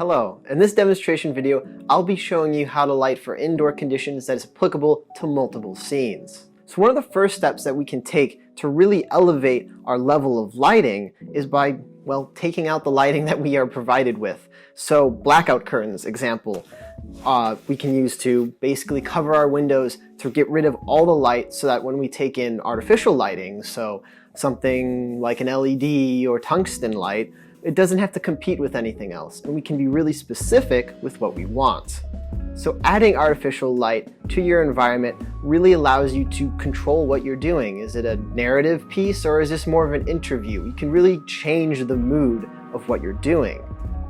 Hello, in this demonstration video, I'll be showing you how to light for indoor conditions that is applicable to multiple scenes. So one of the first steps that we can take to really elevate our level of lighting is by, well, taking out the lighting that we are provided with. So blackout curtains, example, we can use to basically cover our windows to get rid of all the light so that when we take in artificial lighting, so something like an LED or tungsten light, it doesn't have to compete with anything else, and we can be really specific with what we want. So adding artificial light to your environment really allows you to control what you're doing. Is it a narrative piece or is this more of an interview? You can really change the mood of what you're doing.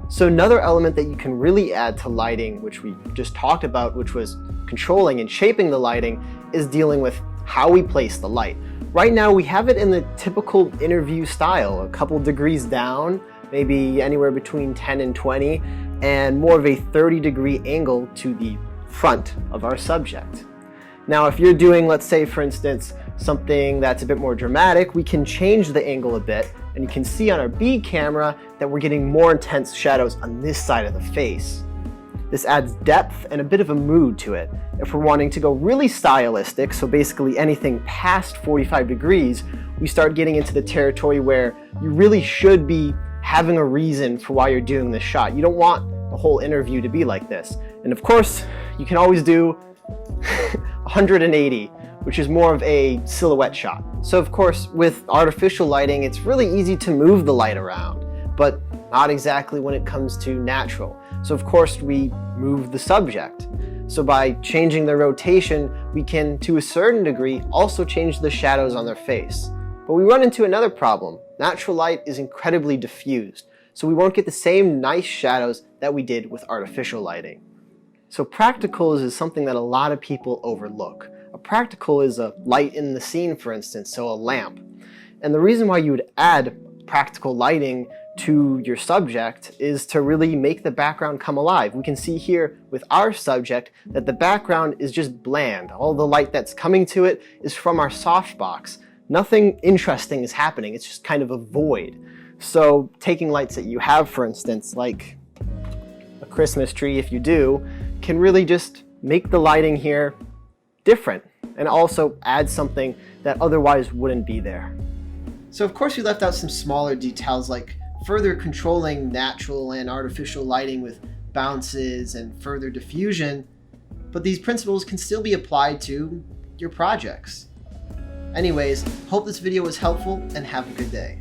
So another element that you can really add to lighting, which we just talked about, which was controlling and shaping the lighting, is dealing with how we place the light. Right now we have it in the typical interview style, a couple degrees down, maybe anywhere between 10 and 20, and more of a 30-degree angle to the front of our subject. Now, if you're doing, let's say, for instance, something that's a bit more dramatic, we can change the angle a bit, and you can see on our B camera that we're getting more intense shadows on this side of the face. This adds depth and a bit of a mood to it. If we're wanting to go really stylistic, so basically anything past 45 degrees, we start getting into the territory where you really should be having a reason for why you're doing this shot. You don't want the whole interview to be like this. And of course, you can always do 180, which is more of a silhouette shot. So of course, with artificial lighting, it's really easy to move the light around, but not exactly when it comes to natural. So of course, we move the subject. So by changing the rotation, we can, to a certain degree, also change the shadows on their face. But we run into another problem. Natural light is incredibly diffused, so we won't get the same nice shadows that we did with artificial lighting. So practicals is something that a lot of people overlook. A practical is a light in the scene, for instance, so a lamp. And the reason why you would add practical lighting to your subject is to really make the background come alive. We can see here with our subject that the background is just bland. All the light that's coming to it is from our softbox. Nothing interesting is happening, it's just kind of a void. So taking lights that you have, for instance, like a Christmas tree, if you do, can really just make the lighting here different and also add something that otherwise wouldn't be there. So of course we left out some smaller details like further controlling natural and artificial lighting with bounces and further diffusion, but these principles can still be applied to your projects. Anyways, hope this video was helpful and have a good day.